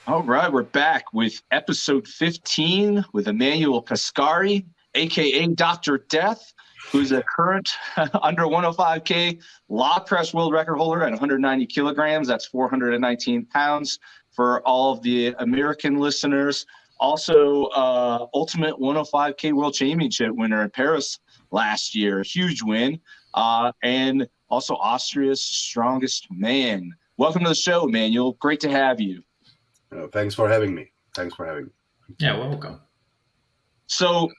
All right, we're back with episode 15 with Emanuel Pescari, aka Dr. Death, who's a current under 105K log press world record holder at 190 kilograms. That's 419 pounds for all of the American listeners. Also, Ultimate 105K World Championship winner in Paris last year, huge win. And also Austria's strongest man. Welcome to the show, Emanuel. Great to have you. Thanks for having me. Yeah, welcome. So,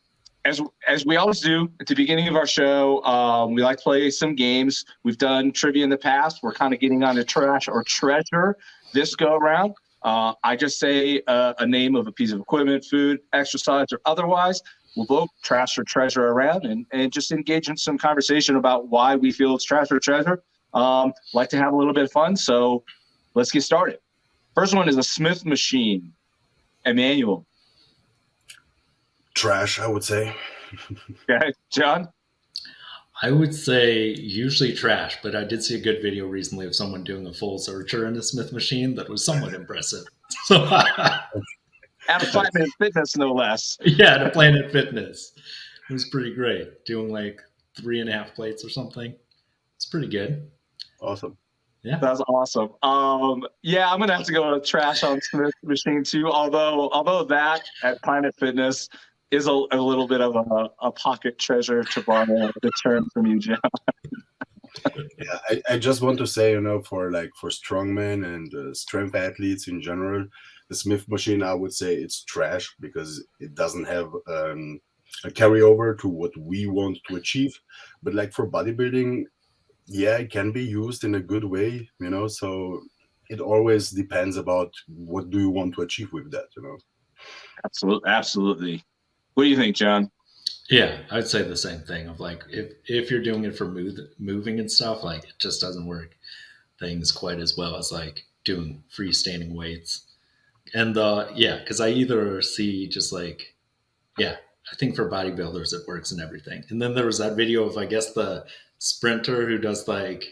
as we always do at the beginning of our show, we like to play some games. We've done trivia in the past. We're kind of getting on to trash or treasure this go around. I just say a name of a piece of equipment, food, exercise, or otherwise. We'll both trash or treasure around and just engage in some conversation about why we feel it's trash or treasure. Like to have a little bit of fun, so let's get started. First one is a Smith machine. Emanuel. Trash, I would say. Okay, John? I would say usually trash, but I did see a good video recently of someone doing a full searcher in a Smith machine that was somewhat impressive. So, At a Planet Fitness, no less. Yeah, to Planet Fitness. It was pretty great. Doing like 3.5 plates or something. It's pretty good. Awesome. Yeah, that's awesome. Yeah, I'm gonna have to go with trash on Smith machine too. Although that at Planet Fitness is a little bit of a pocket treasure, to borrow the term from you, John. Yeah, I just want to say, for strongmen and strength athletes in general, the Smith machine, I would say it's trash because it doesn't have a carryover to what we want to achieve. But like for bodybuilding, yeah, it can be used in a good way, so it always depends about what do you want to achieve with that, Absolutely. What do you think, John? Yeah, I'd say the same thing of like if you're doing it for moving and stuff, like it just doesn't work things quite as well as like doing freestanding weights. And because I either see just like, I think for bodybuilders it works and everything. And then there was that video of, I guess, the sprinter who does like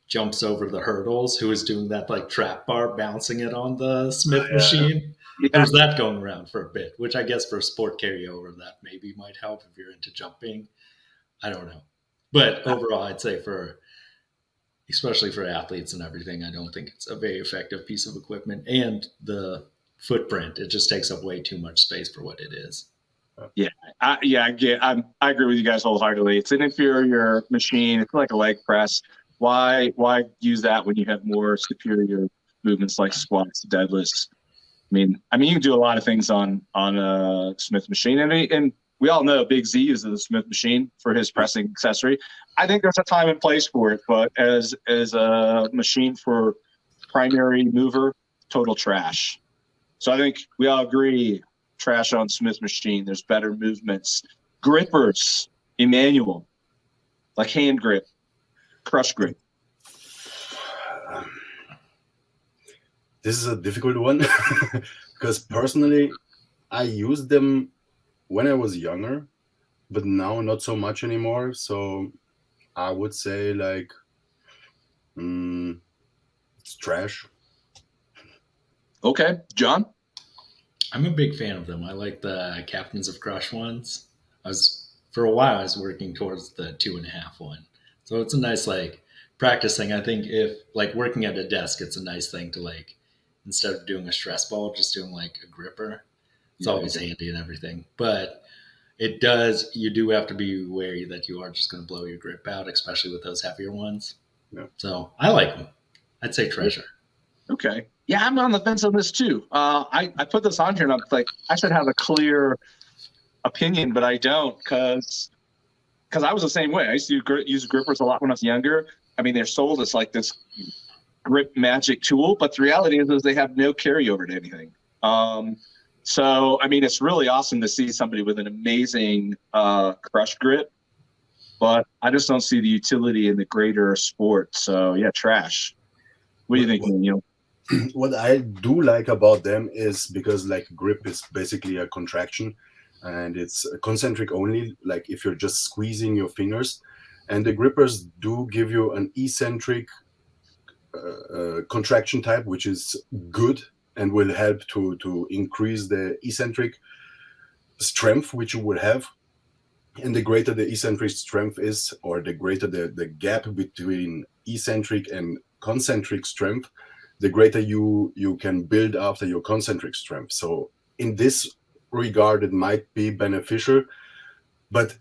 jumps over the hurdles, who is doing that like trap bar, bouncing it on the Smith machine. Yeah. There's that going around for a bit, which I guess for sport carryover, that maybe might help if you're into jumping. I don't know. But overall, I'd say especially for athletes and everything, I don't think it's a very effective piece of equipment. And the footprint, it just takes up way too much space for what it is. Yeah, I agree with you guys wholeheartedly. It's an inferior machine. It's like a leg press. Why use that when you have more superior movements like squats, deadlifts? I mean, you can do a lot of things on a Smith machine, and we all know Big Z uses the Smith machine for his pressing accessory. I think there's a time and place for it, but as a machine for primary mover, total trash. So I think we all agree. Trash on Smith machine. There's better movements. Grippers, Emanuel, like hand grip, crush grip. This is a difficult one because personally, I used them when I was younger, but now not so much anymore. So I would say like it's trash. Okay, John? I'm a big fan of them. I like the Captains of Crush ones. For a while, I was working towards the 2.5 one. So it's a nice, like, practice thing. I think if, like, working at a desk, it's a nice thing to, like, instead of doing a stress ball, just doing, like, a gripper. It's always handy and everything. But you do have to be wary that you are just going to blow your grip out, especially with those heavier ones. Yeah. So I like them. I'd say treasure. Okay. Yeah, I'm on the fence on this too. I put this on here and I'm like, I should have a clear opinion, but I don't because I was the same way. I used to use grippers a lot when I was younger. They're sold as like this grip magic tool, but the reality is they have no carryover to anything. So, it's really awesome to see somebody with an amazing crush grip, but I just don't see the utility in the greater sport. So, yeah, trash. What do you think, Neil? What I do like about them is because like grip is basically a contraction and it's concentric only, like if you're just squeezing your fingers, and the grippers do give you an eccentric contraction type, which is good and will help to increase the eccentric strength which you will have. And the greater the eccentric strength is, or the greater the gap between eccentric and concentric strength, the greater you can build after your concentric strength. So in this regard, it might be beneficial, but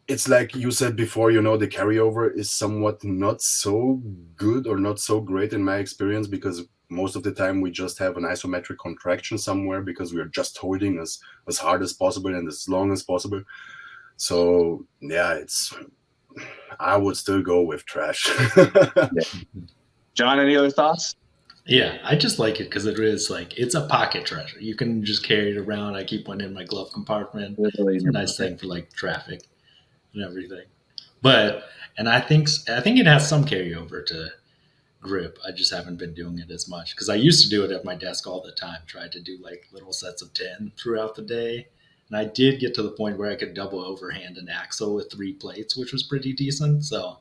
it's like you said before, the carryover is somewhat not so good or not so great in my experience, because most of the time we just have an isometric contraction somewhere because we are just holding as hard as possible and as long as possible. So yeah, I would still go with trash. John, any other thoughts? Yeah, I just like it because it is it's a pocket treasure. You can just carry it around. I keep one in my glove compartment. It's a nice thing for traffic and everything. And I think it has some carryover to grip. I just haven't been doing it as much because I used to do it at my desk all the time. Tried to do little sets of 10 throughout the day. And I did get to the point where I could double overhand an axle with 3 plates, which was pretty decent. So,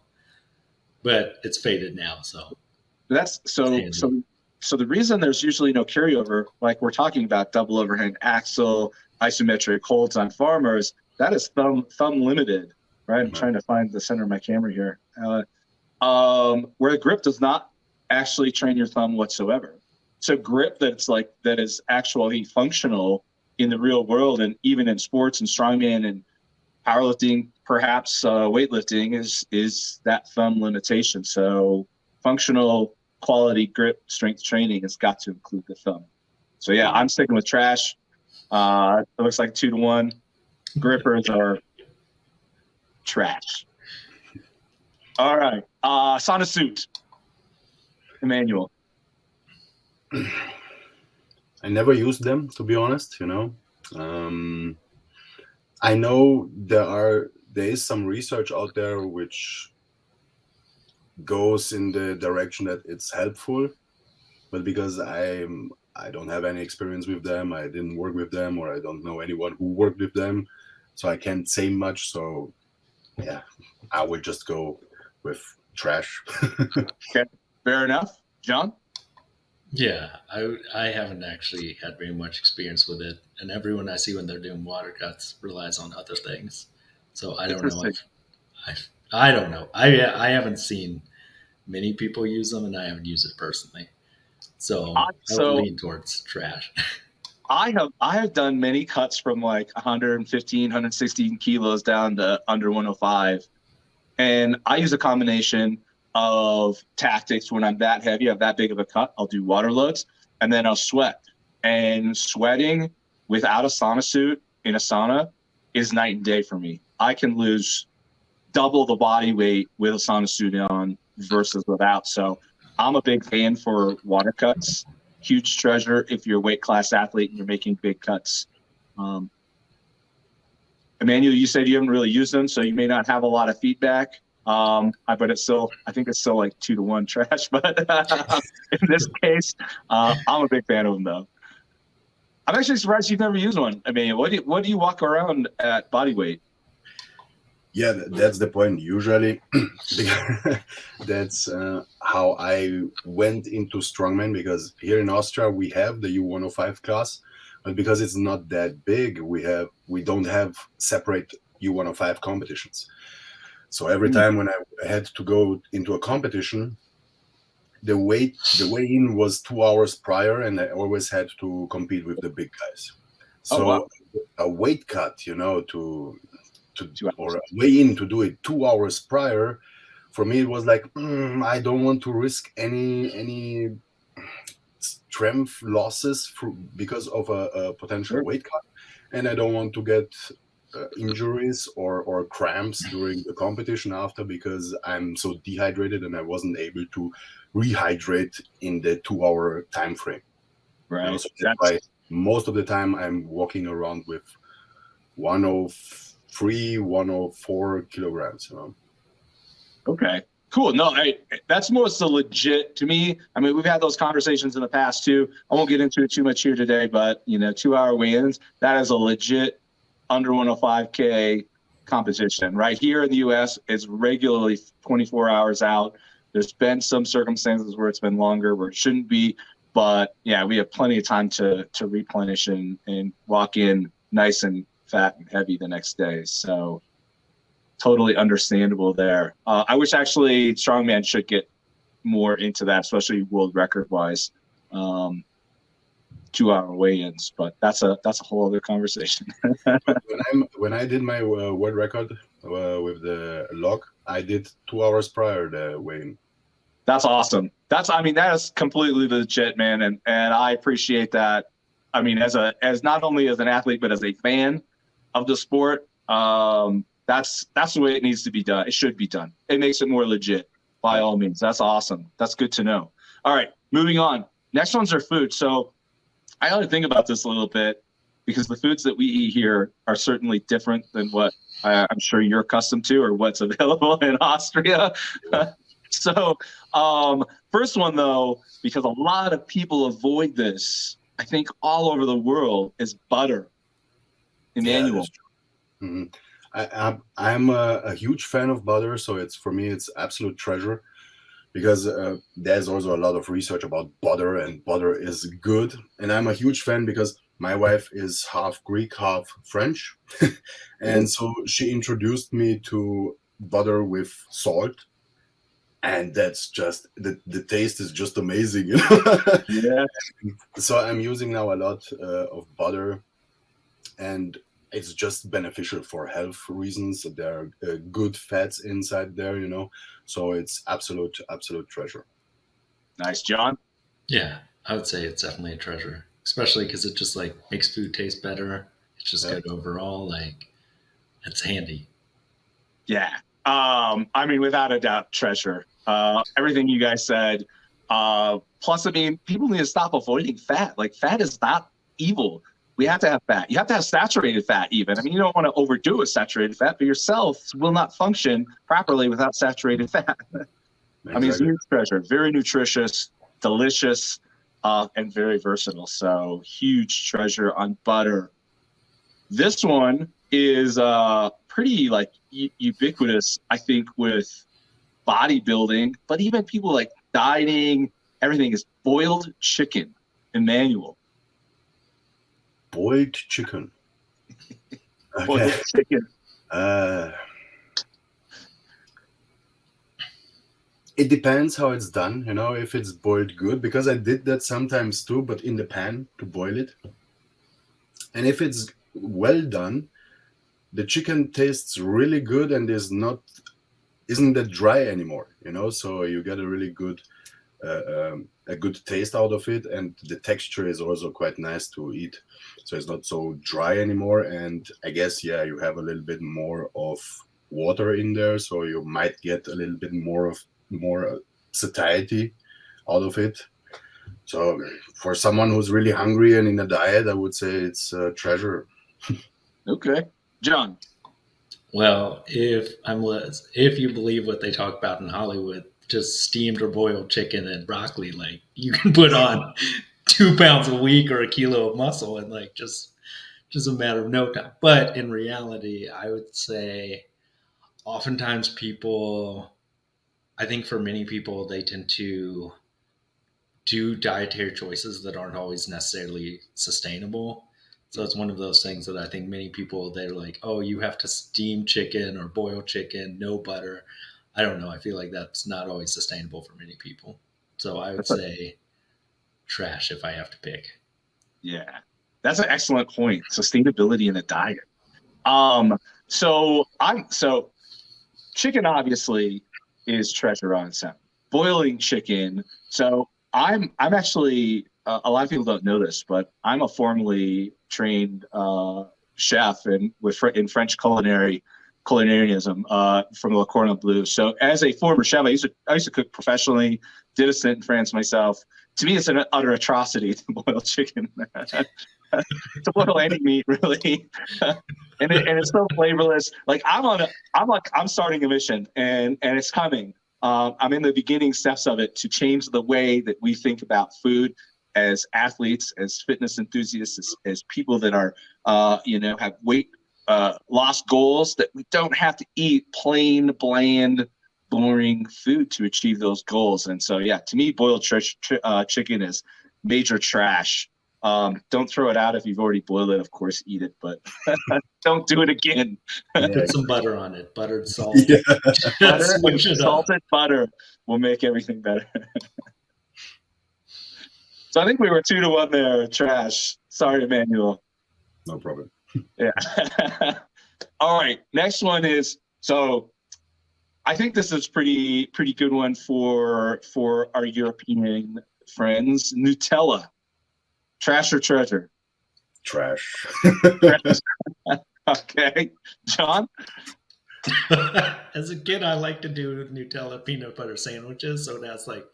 but it's faded now. So that's so the reason there's usually no carryover, like we're talking about double overhand axle, isometric holds on farmers, that is thumb limited, right? I'm trying to find the center of my camera here. Where the grip does not actually train your thumb whatsoever. So grip that is actually functional in the real world, and even in sports and strongman and powerlifting, perhaps weightlifting, is that thumb limitation. So functional quality grip strength training has got to include the thumb. So yeah, I'm sticking with trash. It looks like 2-1. Grippers are trash. All right. Sauna suit. Emanuel. I never used them, to be honest. I know there is some research out there which goes in the direction that it's helpful, but because I don't have any experience with them, I didn't work with them, or I don't know anyone who worked with them, so I can't say much. So yeah, I would just go with trash. Okay, fair enough. John? Yeah, I haven't actually had very much experience with it, and everyone I see when they're doing water cuts relies on other things. So I don't know I don't know. I haven't seen many people use them, and I haven't used it personally. So I would lean towards trash. I have done many cuts from 115, 116 kilos down to under 105. And I use a combination of tactics. When I'm that heavy, I have that big of a cut, I'll do water loads, and then I'll sweat. And sweating without a sauna suit in a sauna is night and day for me. I can lose double the body weight with a sauna suit on versus without. So I'm a big fan for water cuts. Huge treasure if you're a weight class athlete and you're making big cuts. Emanuel, you said you haven't really used them, so you may not have a lot of feedback. But I think it's still 2-1 trash. But in this case, I'm a big fan of them, though. I'm actually surprised you've never used one. I mean, what do you walk around at body weight? Yeah, that's the point. Usually, that's how I went into strongman, because here in Austria we have the U105 class, but because it's not that big, we don't have separate U105 competitions. So every time when I had to go into a competition, the weigh-in was 2 hours prior, and I always had to compete with the big guys. So a weight cut, or a weigh-in to do it 2 hours prior, for me it was like, I don't want to risk any strength losses because of a potential weight cut, and I don't want to get injuries or cramps during the competition after, because I'm so dehydrated and I wasn't able to rehydrate in the 2 hour time frame. Right. So that's why most of the time I'm walking around with 103, 104 kilograms. Okay, cool. No, that's most legit to me. I mean, we've had those conversations in the past too. I won't get into it too much here today, but 2 hour weigh-ins, that is a legit under 105K competition. Right here in the US, it's regularly 24 hours out. There's been some circumstances where it's been longer, where it shouldn't be, But yeah, we have plenty of time to replenish and walk in nice and fat and heavy the next day. So totally understandable there. I wish actually strongman should get more into that, especially world record wise. 2-hour weigh-ins, but that's a whole other conversation. When I did my world record with the log, I did 2 hours prior the weigh-in. That's awesome. That is completely legit, man, and I appreciate that. I mean, as not only as an athlete but as a fan of the sport, that's the way it needs to be done. It should be done. It makes it more legit, by all means. That's awesome. That's good to know. All right, moving on. Next ones are food. So I got to think about this a little bit because the foods that we eat here are certainly different than what I'm sure you're accustomed to or what's available in Austria. So first one, though, because a lot of people avoid this, I think all over the world, is butter. Emanuel. Yeah, I'm a huge fan of butter, so for me it's absolute treasure because there's also a lot of research about butter, and butter is good. And I'm a huge fan because my wife is half Greek, half French, and so she introduced me to butter with salt. And that's just the taste is just amazing, you know. Yeah. So I'm using now a lot of butter, and it's just beneficial for health reasons. There are good fats inside there, you know. So it's absolute treasure. Nice, John. Yeah, I would say it's definitely a treasure, especially because it just like makes food taste better. It's just good overall. Like, it's handy. Yeah. I mean, without a doubt, treasure. Everything you guys said. Plus, I mean, people need to stop avoiding fat. Like, fat is not evil. We have to have fat. You have to have saturated fat even. I mean, you don't want to overdo with saturated fat, but your cells will not function properly without saturated fat. Exactly. I mean, it's a huge treasure. Very nutritious, delicious, and very versatile. So huge treasure on butter. This one is pretty like ubiquitous, I think, with bodybuilding, but even people like dieting, everything is boiled chicken. Emanuel. Boiled chicken. Okay. Boiled chicken. It depends how it's done, you know, if it's boiled good, because I did that sometimes too, but in the pan to boil it. And if it's well done, the chicken tastes really good and isn't that dry anymore, you know, so you get a really good a good taste out of it, and the texture is also quite nice to eat, so it's not so dry anymore. And I guess, yeah, you have a little bit more of water in there, so you might get a little bit more satiety out of it. So for someone who's really hungry and in a diet, I would say it's a treasure. Okay. John. Well, if you believe what they talk about in Hollywood, just steamed or boiled chicken and broccoli, like you can put on 2 pounds a week or a kilo of muscle in like just a matter of no time. But in reality, I would say oftentimes I think for many people, they tend to do dietary choices that aren't always necessarily sustainable. So it's one of those things that I think many people, they're like, oh, you have to steam chicken or boil chicken, no butter. I don't know. I feel like that's not always sustainable for many people. So I would say trash if I have to pick. Yeah, that's an excellent point. Sustainability in a diet. So chicken obviously is treasure on its own. Boiling chicken. So I'm actually a lot of people don't know this, but I'm a formally trained chef in French culinarianism from Le Cordon Bleu. So as a former chef, I used to cook professionally. Did a stint in France myself. To me, it's an utter atrocity to boil chicken. To boil any meat, really, and it's so flavorless. Like I'm starting a mission, and it's coming. I'm in the beginning steps of it to change the way that we think about food as athletes, as fitness enthusiasts, as people that are, have weight loss goals, that we don't have to eat plain, bland, boring food to achieve those goals. And so, yeah, to me, boiled chicken is major trash. Don't throw it out if you've already boiled it. Of course, eat it, but don't do it again. Put some butter on it, buttered salt. Yeah. Butter, Smoosh it up. salted butter will make everything better. So I think we were 2-1 there. Trash. Sorry, Emmanuel. No problem. Yeah. All right. Next one is, so I think this is pretty good one for our European friends. Nutella. Trash or treasure? Trash. Okay. John? As a kid, I like to do Nutella peanut butter sandwiches, so that's like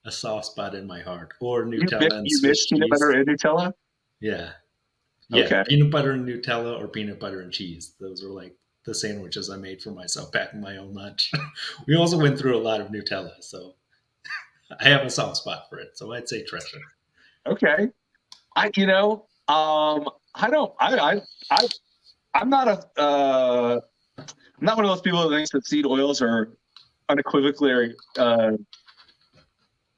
a soft spot in my heart. Or Nutella and You Swiss mix peanut cheese. butter and Nutella? Yeah. Okay. Peanut butter and Nutella or peanut butter and cheese. Those are like the sandwiches I made for myself back in my own lunch. We also went through a lot of Nutella, so I have a soft spot for it. So I'd say treasure. Okay. I'm not one of those people that thinks that seed oils are unequivocally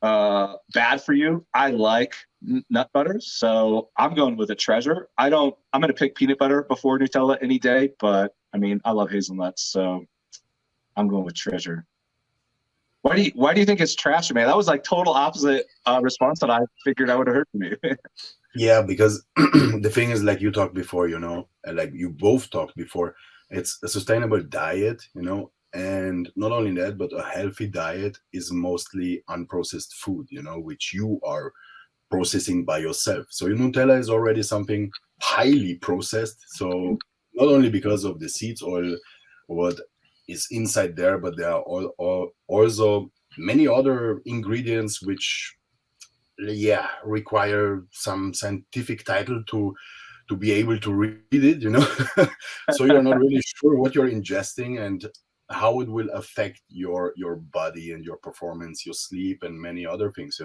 bad for you. I like nut butters, so I'm going with a treasure. I'm going to pick peanut butter before Nutella any day, but I mean, I love hazelnuts, so I'm going with treasure. Why do you think it's trash, man? That was like total opposite response that I figured I would have heard from you. Yeah, because the thing is, like you talked before, like you both talked before, it's a sustainable diet, and not only that, but a healthy diet is mostly unprocessed food, which you are processing by yourself. So your Nutella is already something highly processed. So not only because of the seeds oil, what is inside there, but there are also many other ingredients which require some scientific title to be able to read it, So you're not really sure what you're ingesting and how it will affect your body and your performance, your sleep, and many other things,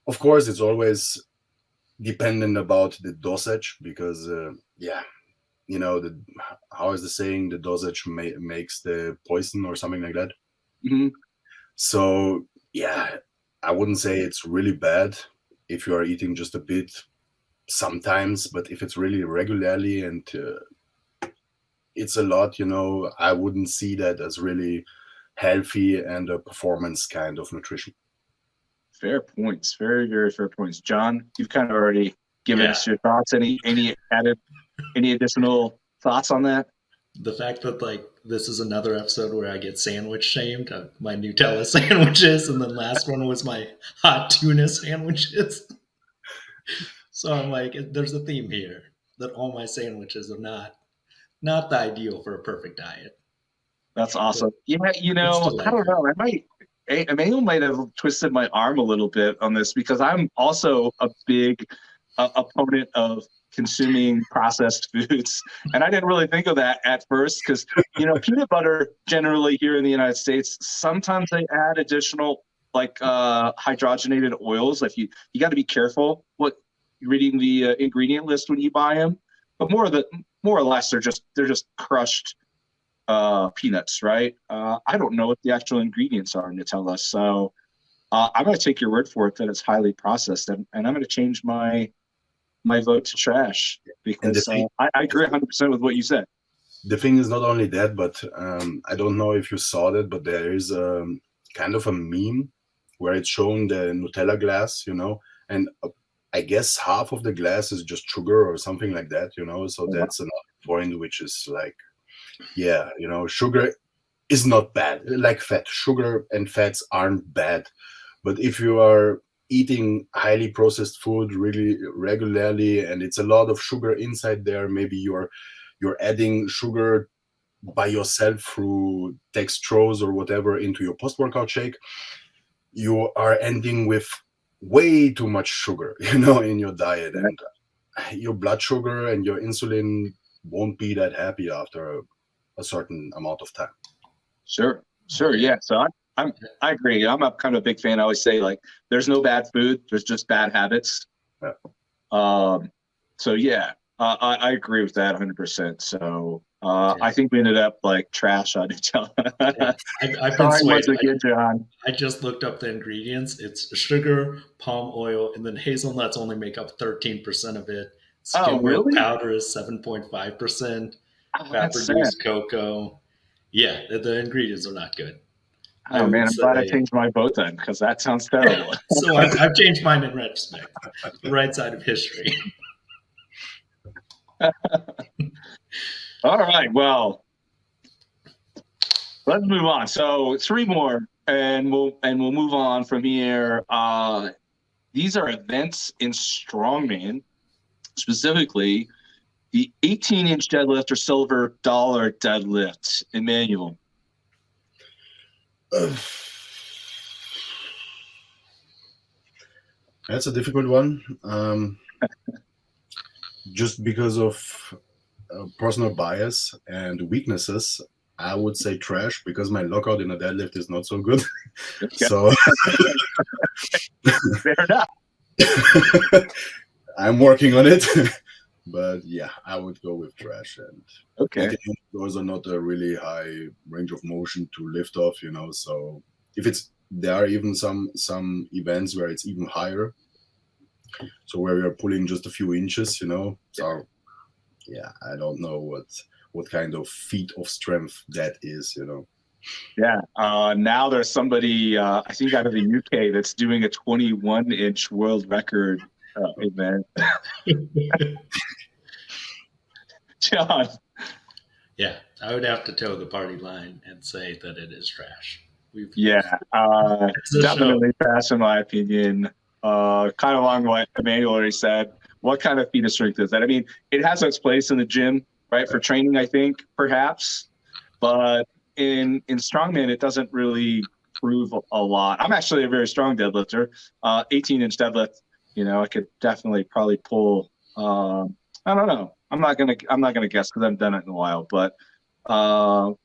Of course, it's always dependent about the dosage because how is the saying, the dosage makes the poison or something like that. Mm-hmm. So I wouldn't say it's really bad if you are eating just a bit sometimes, but if it's really regularly and it's a lot, I wouldn't see that as really healthy and a performance kind of nutrition. Fair points. Very, very fair points. John, you've kind of already given us your thoughts. Any additional thoughts on that? The fact that like this is another episode where I get sandwich shamed, my Nutella sandwiches, and the last one was my hot tuna sandwiches. So I'm like, there's a theme here that all my sandwiches are not the ideal for a perfect diet. That's awesome. Yeah, I don't know. Emmanuel might have twisted my arm a little bit on this because I'm also a big opponent of consuming processed foods. And I didn't really think of that at first because, peanut butter generally here in the United States, sometimes they add additional like hydrogenated oils. Like you got to be careful what you're reading the ingredient list when you buy them. But more or less, they're just crushed peanuts, right? I don't know what the actual ingredients are in Nutella. So I'm going to take your word for it that it's highly processed. And I'm going to change my vote to trash because I agree 100% with what you said. The thing is not only that, but I don't know if you saw that, but there is kind of a meme where it's showing the Nutella glass, and I guess half of the glass is just sugar or something like that, So that's another point, which is like, sugar is not bad. Like fat, sugar and fats aren't bad, but if you are eating highly processed food really regularly and it's a lot of sugar inside there, maybe you're adding sugar by yourself through dextrose or whatever into your post-workout shake, you are ending with way too much sugar, in your diet, and your blood sugar and your insulin won't be that happy after a certain amount of time. Sure. Yeah. So I agree. I'm a kind of a big fan. I always say like, there's no bad food. There's just bad habits. Yeah. So yeah, I agree with that 100%. So I think we ended up like trash on each other. Yeah. I've been Sorry once swayed. again, John. I just looked up the ingredients. It's sugar, palm oil, and then hazelnuts only make up 13% of it. Oh, Skim milk really? powder is 7.5%. Oh, Fat that's sad. reduced cocoa. Yeah, the ingredients are not good. I Oh would man, I'm glad I say. changed my vote then, because that sounds terrible. So I've changed mine in retrospect. The right side of history. All right, well, let's move on. So 3 more, and we'll move on from here. These are events in strongman, specifically the 18-inch deadlift or silver dollar deadlift. Emanuel. That's a difficult one. Just because of personal bias and weaknesses, I would say trash because my lockout in a deadlift is not so good. So Fair enough. I'm working on it. But yeah, I would go with trash. And Okay. those are not a really high range of motion to lift off, So if there are even some events where it's even higher. So where you're pulling just a few inches, So yeah, I don't know what kind of feat of strength that is, Yeah. Now there's somebody, I think out of the UK, that's doing a 21-inch world record event. John. Yeah, I would have to toe the party line and say that it is trash. Definitely trash in my opinion. Kind of along what Emanuel already said. What kind of feat of strength is that? I mean, it has its place in the gym, right? For training, I think, perhaps. But in strongman, it doesn't really prove a lot. I'm actually a very strong deadlifter. 18-inch deadlift, I could definitely probably pull. I don't know. I'm not gonna guess because I haven't done it in a while, but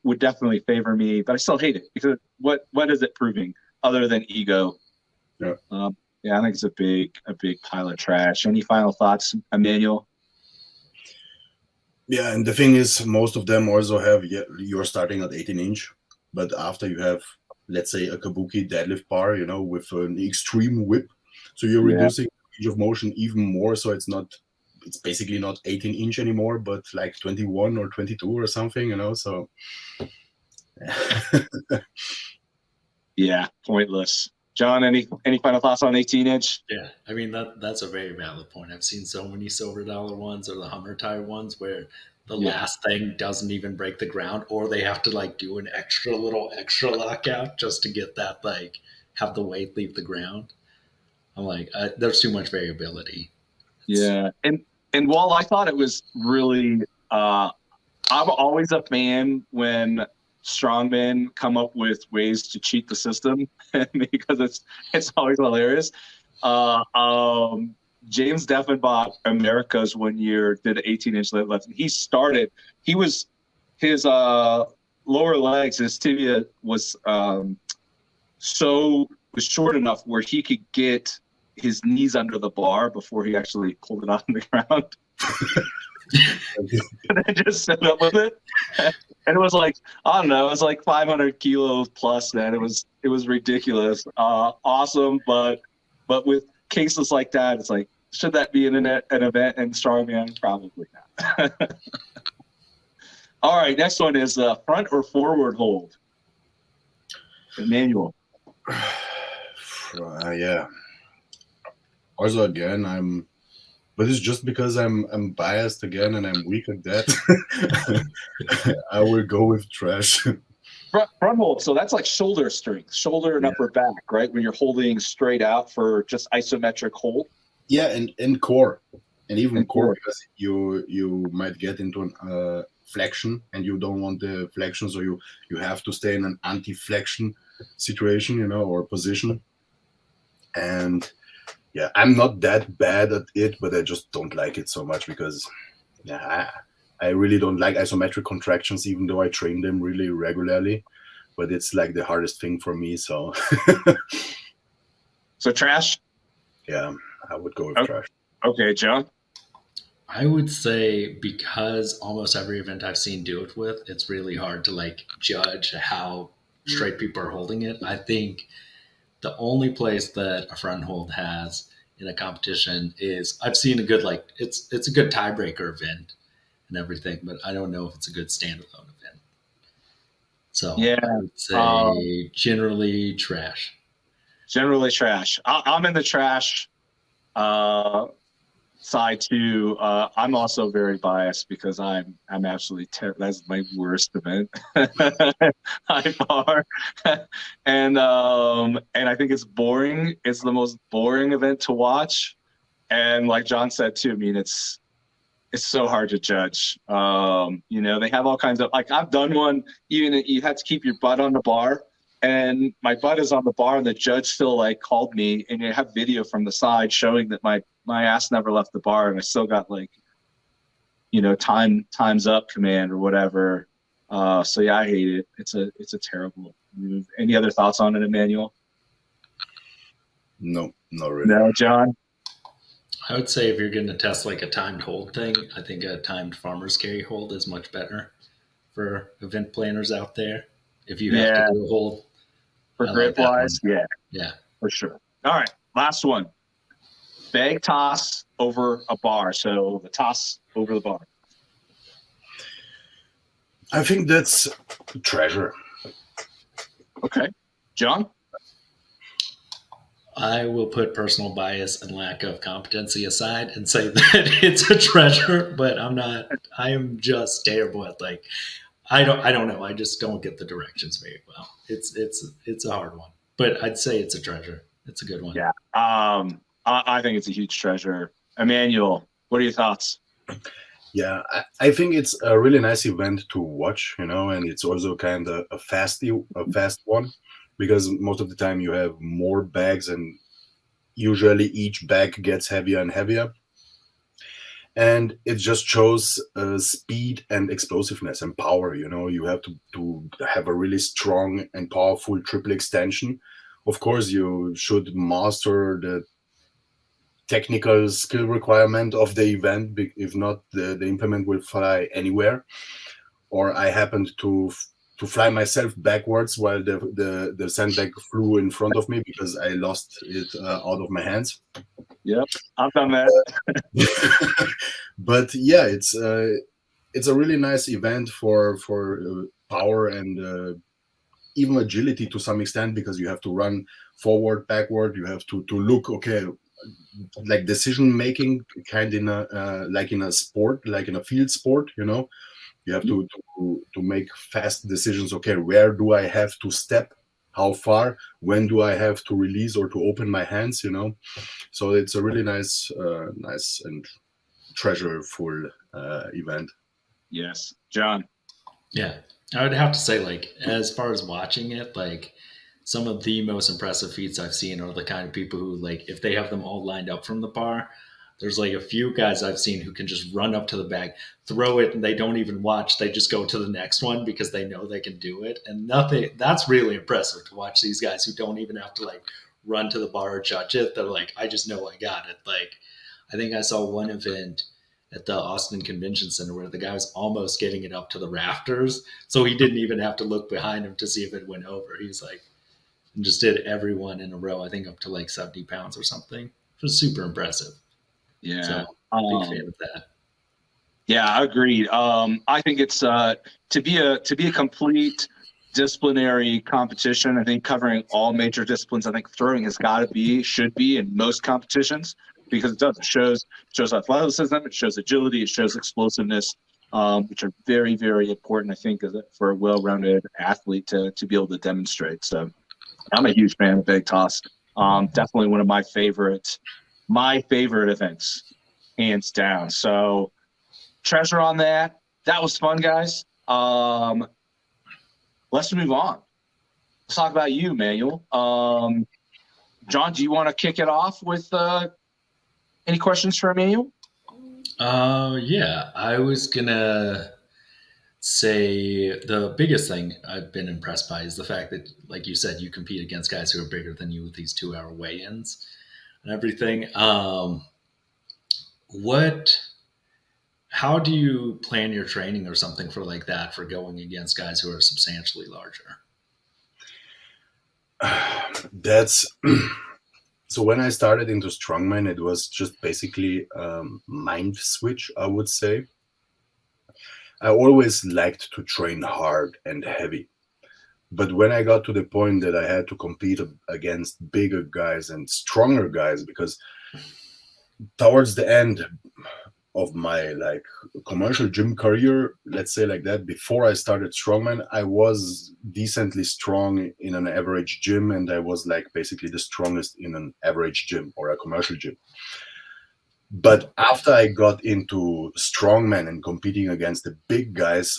would definitely favor me. But I still hate it because what is it proving other than ego? Yeah. Yeah, I think it's a big pile of trash. Any final thoughts, Emanuel? Yeah, and the thing is, most of them also have, you're starting at 18-inch, but after you have, let's say, a kabuki deadlift bar, with an extreme whip, so you're reducing range of motion even more. So it's basically not 18-inch anymore, but like 21 or 22 or something, So yeah, pointless. John, any final thoughts on 18-inch? Yeah, I mean that's a very valid point. I've seen so many silver dollar ones or the Hummer tire ones where the last thing doesn't even break the ground, or they have to like do an extra lockout just to get that have the weight leave the ground. I'm like, there's too much variability. Yeah, and while I thought it was really, I'm always a fan when strongmen come up with ways to cheat the system because it's always hilarious. James Deffenbach, America's one year, did an 18-inch deadlift. His lower legs, his tibia was short enough where he could get his knees under the bar before he actually pulled it off the ground. And then just set up with it. And it was like, I don't know, it was like 500 kilos plus, man. It was ridiculous. Awesome, but with cases like that, it's like, should that be an event in strongman? Probably not. All right, next one is front or forward hold. Emanuel. Yeah. Also, again, but it's just because I'm biased again and I'm weak at that. I will go with trash. Front hold, so that's like shoulder strength, shoulder and upper back, right? When you're holding straight out for just isometric hold. Yeah, and core, and even core, because you might get into an flexion, and you don't want the flexion, so you have to stay in an anti-flexion situation, or position. And yeah, I'm not that bad at it, but I just don't like it so much because, I really don't like isometric contractions, even though I train them really regularly. But it's like the hardest thing for me. So, so trash. Yeah, I would go with trash. Okay, John. I would say because almost every event I've seen do it with, it's really hard to like judge how straight people are holding it. I think the only place that a front hold has in a competition is I've seen a good like it's a good tiebreaker event and everything, but I don't know if it's a good standalone event. So Yeah. I would Um, say generally trash. Generally trash. I'm in the trash uh, side too. I'm also very biased because I'm absolutely that's my worst event by far, and I think it's boring. It's the most boring event to watch, and like John said too. I mean, it's so hard to judge. They have all kinds of like I've done one. Even you had to keep your butt on the bar, and my butt is on the bar, and the judge still like called me, and you have video from the side showing that my ass never left the bar, and I still got like time's up command or whatever. So yeah, I hate it. It's a terrible move. Any other thoughts on it, Emmanuel? No, not really. No, John. I would say if you're going to test like a timed hold thing, I think a timed farmer's carry hold is much better for event planners out there. If you have to Yeah, do a hold, for I like grip that wise, one. yeah, Yeah. for sure. All right, last one. Bag toss over a bar. So the toss over the bar. I think that's treasure. Okay. John? I will put personal bias and lack of competency aside and say that it's a treasure, but I am just terrible at like I don't know. I just don't get the directions very well. It's a hard one. But I'd say it's a treasure. It's a good one. Yeah. I think it's a huge treasure. Emmanuel, what are your thoughts? Yeah, I think it's a really nice event to watch, and it's also kind of a fast one because most of the time you have more bags and usually each bag gets heavier and heavier. And it just shows speed and explosiveness and power. You have to have a really strong and powerful triple extension. Of course, you should master the technical skill requirement of the event. If not, the implement will fly anywhere. Or I happened to fly myself backwards while the sandbag flew in front of me because I lost it out of my hands. Yep, I've done that. But yeah, it's a really nice event for power and even agility to some extent because you have to run forward, backward. You have to look like decision making, kind in a like in a sport, like in a field sport. You have to make fast decisions. Okay, where do I have to step? How far? When do I have to release or to open my hands? So it's a really nice and treasureful event. Yes. John? Yeah. I would have to say, like, as far as watching it, like, some of the most impressive feats I've seen are the kind of people who, like, if they have them all lined up from the bar, there's like a few guys I've seen who can just run up to the bag, throw it, and they don't even watch. They just go to the next one because they know they can do it. And nothing, that's really impressive to watch these guys who don't even have to, like, run to the bar or judge it. They're like, I just know I got it. Like, I think I saw one event at the Austin Convention Center where the guy was almost getting it up to the rafters. So he didn't even have to look behind him to see if it went over. He was like, and just did everyone in a row, I think up to like 70 pounds or something. It was super impressive. Yeah. So big fan of that. Yeah, agreed. I think it's to be a complete disciplinary competition. I think covering all major disciplines. I think throwing should be in most competitions because it shows athleticism, it shows agility, it shows explosiveness, which are very, very important. I think for a well-rounded athlete to be able to demonstrate. So I'm a huge fan of big toss. Definitely one of my favorite events, hands down. So treasure on that. That was fun, guys. Let's move on. Let's talk about you, Manuel. John, do you want to kick it off with any questions for Emmanuel? Yeah, I was gonna say the biggest thing I've been impressed by is the fact that, like you said, you compete against guys who are bigger than you with these 2-hour weigh-ins and everything. What how do you plan your training or something for like that for going against guys who are substantially larger? That's so when I started into strongman, it was just basically mind switch, I would say. I always liked to train hard and heavy. But when I got to the point that I had to compete against bigger guys and stronger guys, because towards the end of my like commercial gym career, let's say like that, before I started strongman, I was decently strong in an average gym, and I was like basically the strongest in an average gym or a commercial gym. But after I got into strongman and competing against the big guys,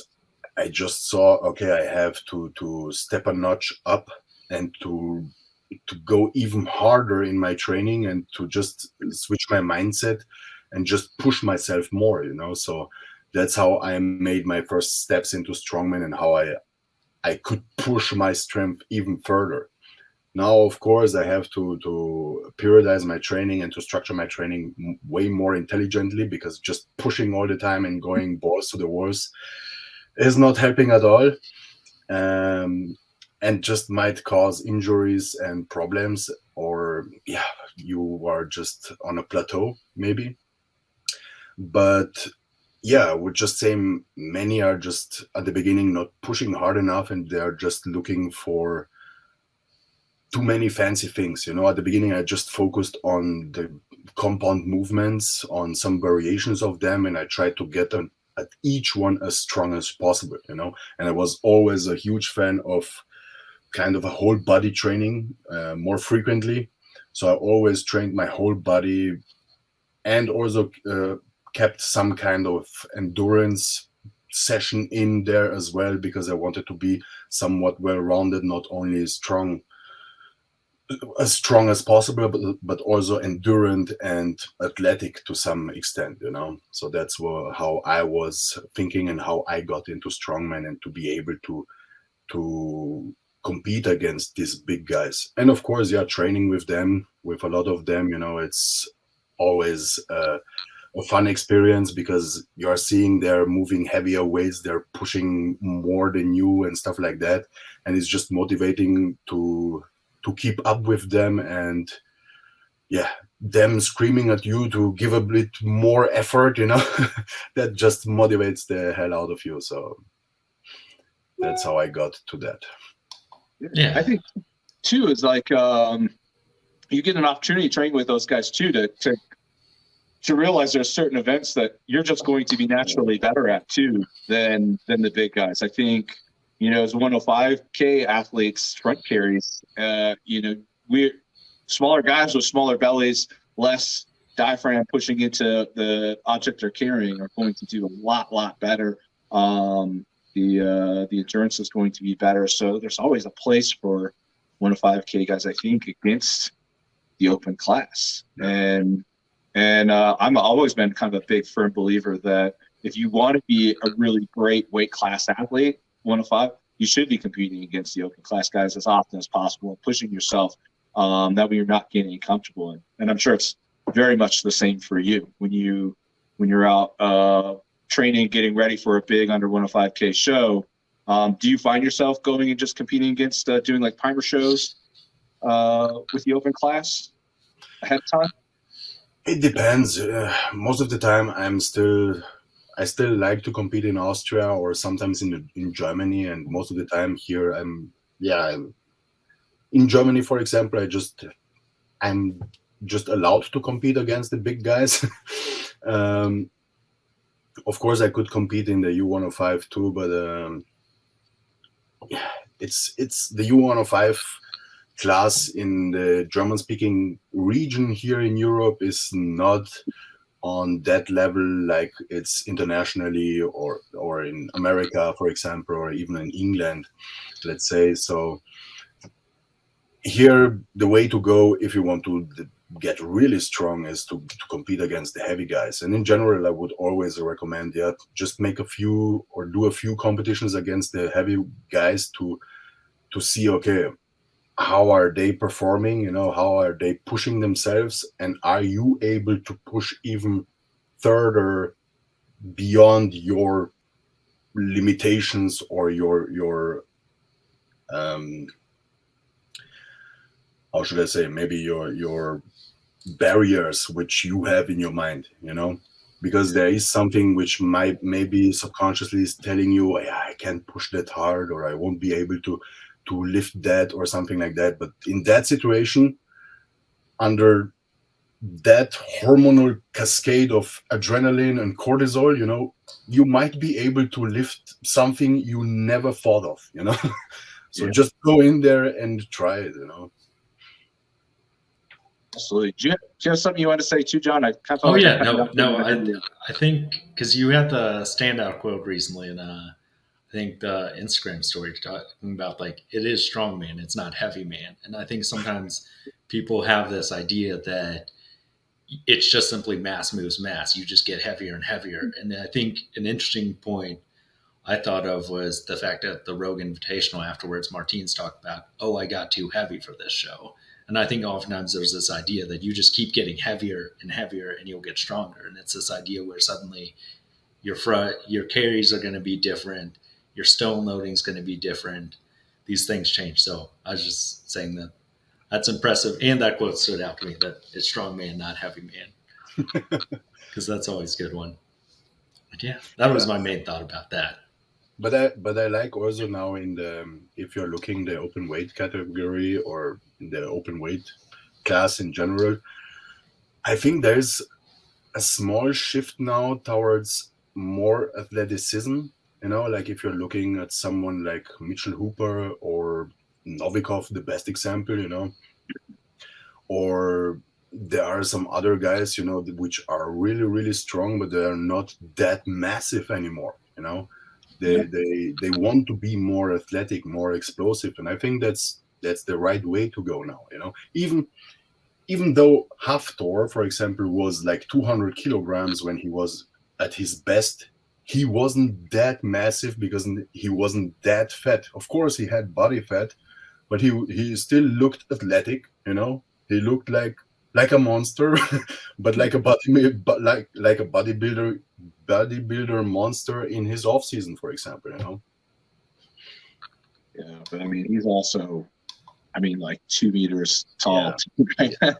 I just saw, okay, I have to step a notch up and to go even harder in my training and to just switch my mindset and just push myself more, you know. So that's how I made my first steps into strongman and how I could push my strength even further. Now, of course, I have to periodize my training and to structure my training way more intelligently, because just pushing all the time and going balls to the walls is not helping at all, and just might cause injuries and problems, or yeah, you are just on a plateau maybe. But yeah, I would just say many are just at the beginning not pushing hard enough, and they're just looking for too many fancy things. You know, at the beginning I just focused on the compound movements, on some variations of them, and I tried to get them at each one as strong as possible, you know. And I was always a huge fan of kind of a whole body training more frequently. So I always trained my whole body, and also kept some kind of endurance session in there as well, because I wanted to be somewhat well-rounded, not only as strong as possible, but also endurant and athletic to some extent, you know. So that's how I was thinking and how I got into strongman, and to be able to compete against these big guys. And of course, yeah, training with them, with a lot of them, you know, it's always a fun experience, because you're seeing they're moving heavier weights, they're pushing more than you and stuff like that, and it's just motivating to keep up with them, and yeah, them screaming at you to give a bit more effort, you know. That just motivates the hell out of you. So that's how I got to that. Yeah. I think too is like you get an opportunity to train with those guys too, to realize there's certain events that you're just going to be naturally better at too than the big guys. I think, you know, as 105K athletes, front carries, you know, we're smaller guys with smaller bellies, less diaphragm pushing into the object they're carrying, are going to do a lot better. The endurance is going to be better. So there's always a place for 105K guys, I think, against the open class. And I'm always been kind of a big firm believer that if you want to be a really great weight class athlete, 105, you should be competing against the open class guys as often as possible and pushing yourself. That way you're not getting comfortable in. And I'm sure it's very much the same for you when you're out training, getting ready for a big under 105K show. Do you find yourself going and just competing against doing like primer shows with the open class ahead of time? It depends. Most of the time, I still like to compete in Austria or sometimes in Germany, and most of the time here I'm in Germany, for example. I'm just allowed to compete against the big guys. Of course, I could compete in the U105 too, but it's the U105 class in the German-speaking region here in Europe is not on that level like it's internationally or in America, for example, or even in England, let's say. So here, the way to go if you want to get really strong is to compete against the heavy guys. And in general, I would always recommend, just make a few or do a few competitions against the heavy guys to see, okay, how are they performing, you know, how are they pushing themselves, and are you able to push even further beyond your limitations or your how should I say, maybe your barriers which you have in your mind, because there is something which might maybe subconsciously is telling you, yeah, I can't push that hard, or I won't be able to lift that, or something like that. But in that situation, under that hormonal cascade of adrenaline and cortisol, you might be able to lift something you never thought of, So Yeah. just go in there and try it, Absolutely. Do you have something you want to say too, John? I kind of Oh felt like yeah, I kind no. of I think because you had the standout quote recently, and I think the Instagram story talking about like it is strongman, it's not heavy man, and I think sometimes people have this idea that it's just simply mass moves mass. You just get heavier and heavier, and I think an interesting point I thought of was the fact that the Rogue Invitational afterwards, Martins talked about, oh, I got too heavy for this show. And I think oftentimes there's this idea that you just keep getting heavier and heavier and you'll get stronger. And it's this idea where suddenly your carries are going to be different, your stone loading is going to be different. These things change. So I was just saying that that's impressive. And that quote stood out to me, that it's strong man, not heavy man. Because that's always a good one. But yeah, that was my main thought about that. But I like also now in the, if you're looking the open weight category or in the open weight class in general, I think there's a small shift now towards more athleticism. Like if you're looking at someone like Mitchell Hooper or Novikov, the best example, or there are some other guys, which are really, really strong, but they are not that massive anymore, They want to be more athletic, more explosive, and I think that's the right way to go now. Even though Hafthor, for example, was like 200 kilograms when he was at his best, he wasn't that massive because he wasn't that fat. Of course, he had body fat, but he still looked athletic. He looked like a monster, but like a bodybuilder monster in his off season, for example. Yeah, but I mean, he's also, like 2 meters tall. Yeah.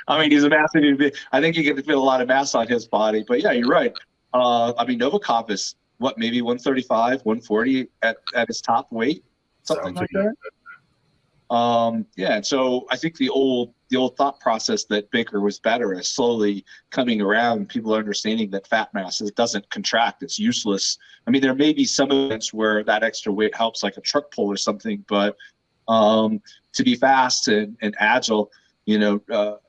I mean, he's a massive. I think you get to feel a lot of mass on his body. But yeah, you're right. Novikov is what, maybe 135, 140 at his top weight, something like that. And so I think the old thought process that Baker was better is slowly coming around. People are understanding that fat mass doesn't contract; it's useless. I mean, there may be some events where that extra weight helps, like a truck pull or something, but to be fast and agile,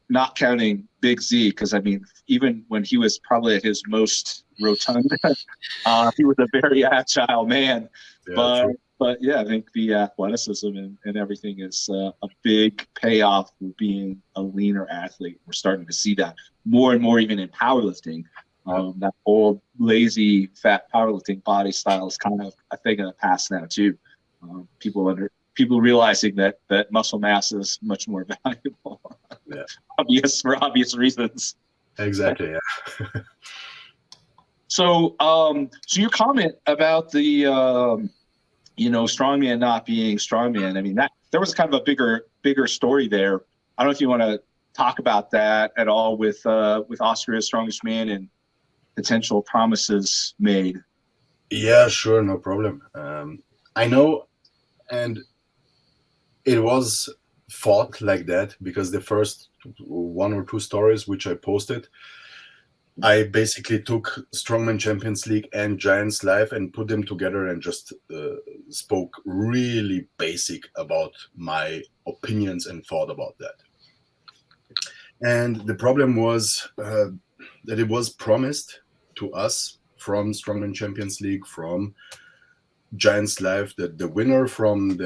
not counting Big Z, because I mean, even when he was probably at his most rotund, he was a very agile man. Yeah, But yeah, I think the athleticism and everything is a big payoff for being a leaner athlete. We're starting to see that more and more, even in powerlifting. That old, lazy, fat powerlifting body style is kind of a thing of the past now too. People realizing that muscle mass is much more valuable. Yeah. For obvious reasons. Exactly. Yeah. So your comment about the strongman not being strongman. I mean, that there was kind of a bigger story there. I don't know if you want to talk about that at all with Austria's strongest man and potential promises made. Yeah, sure, no problem. I know, and it was thought like that because the first 1 or 2 stories which I posted, I basically took Strongman Champions League and Giants Live and put them together and just spoke really basic about my opinions and thought about that. And the problem was that it was promised to us from Strongman Champions League, from Giants Live, that the winner from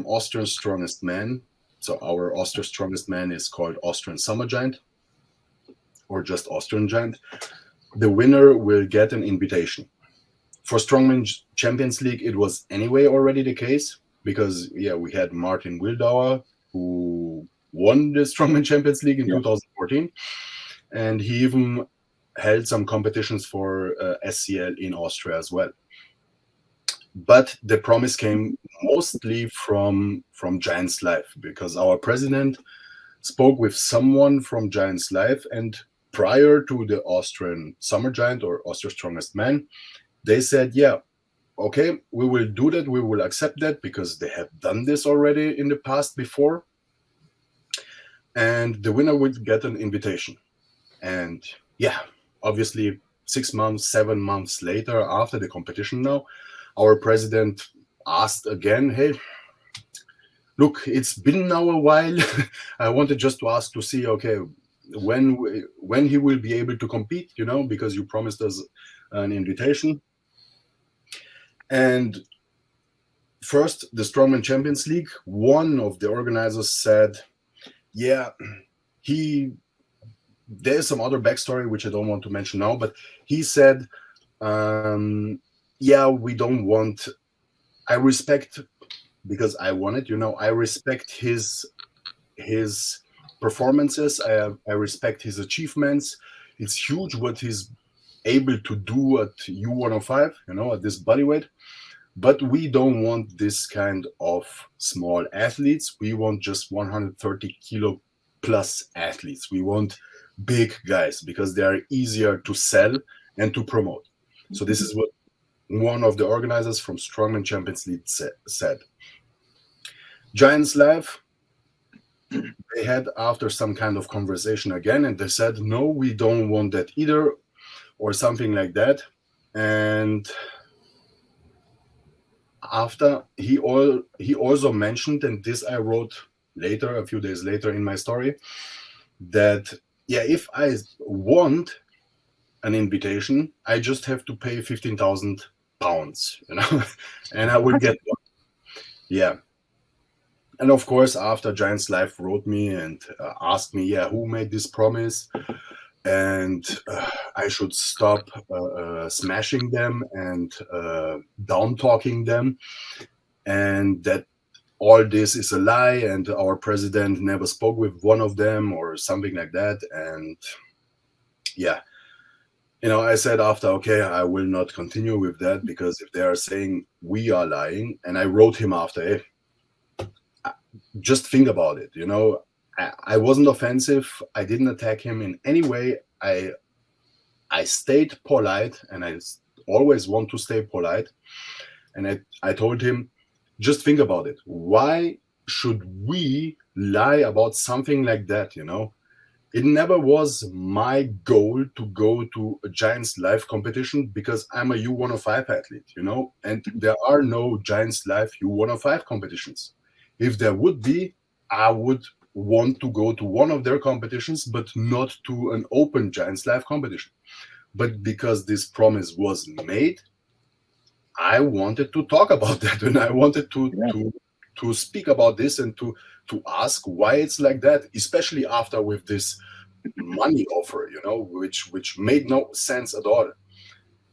Austria's Strongest Man, so our Austria's Strongest Man is called Austrian Summer Giant, or just Austrian Giant, the winner will get an invitation. For Strongman Champions League, it was anyway already the case because, we had Martin Wildauer, who won the Strongman Champions League in 2014. And he even held some competitions for SCL in Austria as well. But the promise came mostly from Giants Life, because our president spoke with someone from Giants Life, and prior to the Austrian Summer Giant or Austria's Strongest Man, they said, yeah, okay, we will do that, we will accept that, because they have done this already in the past before, and the winner would get an invitation. And yeah, obviously 6 months, 7 months later, after the competition now, our president asked again, hey, look, it's been now a while. I wanted just to ask to see, okay, when he will be able to compete, because you promised us an invitation. And first, the Strongman Champions League, one of the organizers said, yeah, there's some other backstory which I don't want to mention now, but he said, yeah, we don't want, I respect, because I won it, I respect his performances, I respect his achievements. It's huge what he's able to do at U105, at this bodyweight, but we don't want this kind of small athletes. We want just 130 kilo plus athletes. We want big guys, because they are easier to sell and to promote. So this is what one of the organizers from Strongman Champions League said. Giants Life, they had after some kind of conversation again, and they said, no, we don't want that either, or something like that. And after, he also mentioned, and this I wrote later, a few days later in my story, that yeah, if I want an invitation, I just have to pay 15,000 pounds, and I will get one. Yeah. And of course, after Giants Life wrote me and asked me, yeah, who made this promise? And I should stop smashing them and down talking them, and that all this is a lie, and our president never spoke with one of them or something like that. And yeah, I said after, okay, I will not continue with that, because if they are saying we are lying, and I wrote him after, hey, just think about it. I wasn't offensive. I didn't attack him in any way. I stayed polite, and I always want to stay polite. And I told him, just think about it. Why should we lie about something like that? It never was my goal to go to a Giants Life competition, because I'm a U105 athlete, and there are no Giants Life U105 competitions. If there would be, I would want to go to one of their competitions, but not to an open Giants Life competition. But because this promise was made, I wanted to talk about that, and I wanted to speak about this, and to ask why it's like that, especially after with this money offer, which made no sense at all.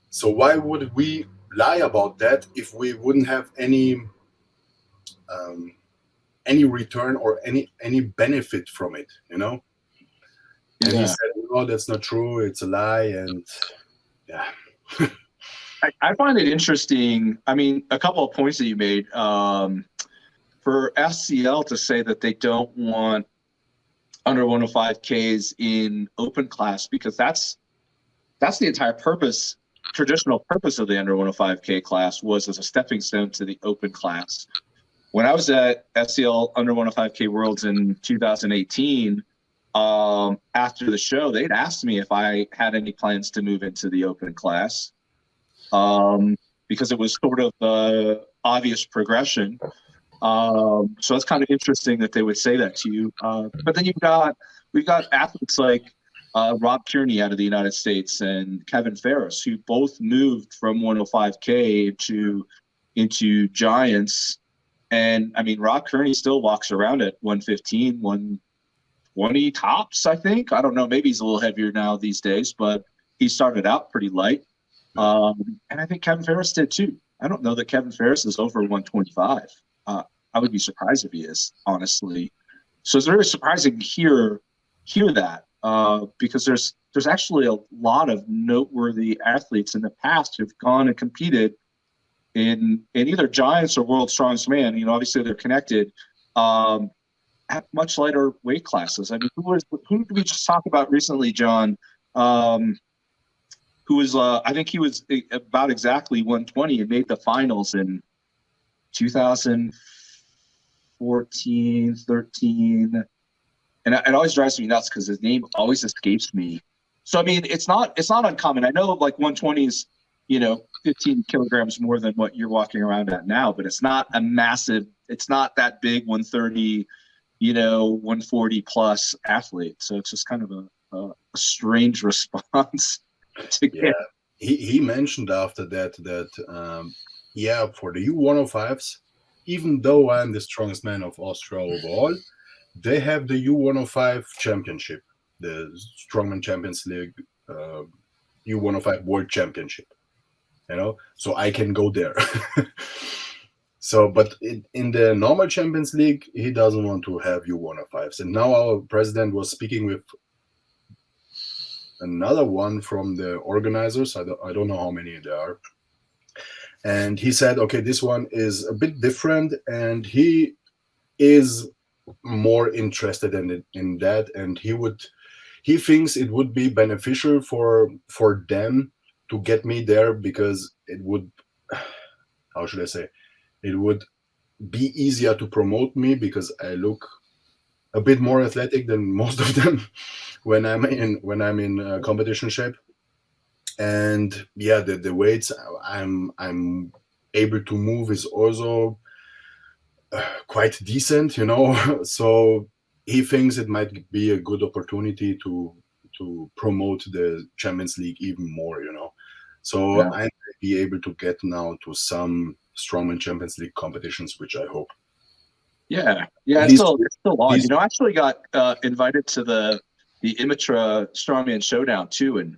So why would we lie about that if we wouldn't have any return or any benefit from it, And he said, no, that's not true. It's a lie. And yeah. I find it interesting. I mean, a couple of points that you made. For SCL to say that they don't want under 105Ks in open class, because that's the entire purpose, traditional purpose of the under 105K class, was as a stepping stone to the open class. When I was at SCL under 105K Worlds in 2018, after the show, they'd asked me if I had any plans to move into the open class, because it was sort of the obvious progression. So it's kind of interesting that they would say that to you. But then we've got athletes like Rob Kearney out of the United States and Kevin Ferris, who both moved from 105K into Giants. And I mean, Rob Kearney still walks around at 115, 120 tops, I think. I don't know. Maybe he's a little heavier now these days, but he started out pretty light. And I think Kevin Ferris did too. I don't know that Kevin Ferris is over 125. I would be surprised if he is, honestly. So it's very surprising to hear that, because there's there's actually a lot of noteworthy athletes in the past who've gone and competed in either Giants or World's Strongest Man. You know, obviously they're connected. At much lighter weight classes. I mean, who did we just talk about recently, John? Who was I think he was about exactly 120 and made the finals in 2014, 13. And it always drives me nuts because his name always escapes me. So I mean, it's not uncommon. I know like 120 is, 15 kilograms more than what you're walking around at now, but it's not a massive, it's not that big 130, 140 plus athlete. So it's just kind of a strange response to get. He mentioned after that for the U105s, even though I'm the strongest man of Austria overall, they have the U105 championship, the Strongman Champions League, U105 World Championship, so I can go there. So, but in the normal Champions League, he doesn't want to have U105s. And now our president was speaking with another one from the organizers. I don't know how many there are. And he said, okay, this one is a bit different. And he is more interested in that. And he thinks it would be beneficial for them to get me there, because it would, how should I say, it would be easier to promote me because I look a bit more athletic than most of them when I'm in competition shape. And the weights I'm able to move is also quite decent, So he thinks it might be a good opportunity to promote the Champions League even more, So Yeah. I might be able to get now to some Strongman Champions League competitions, which I hope. Yeah, it's still on. I actually got invited to the Imatra Strongman Showdown too in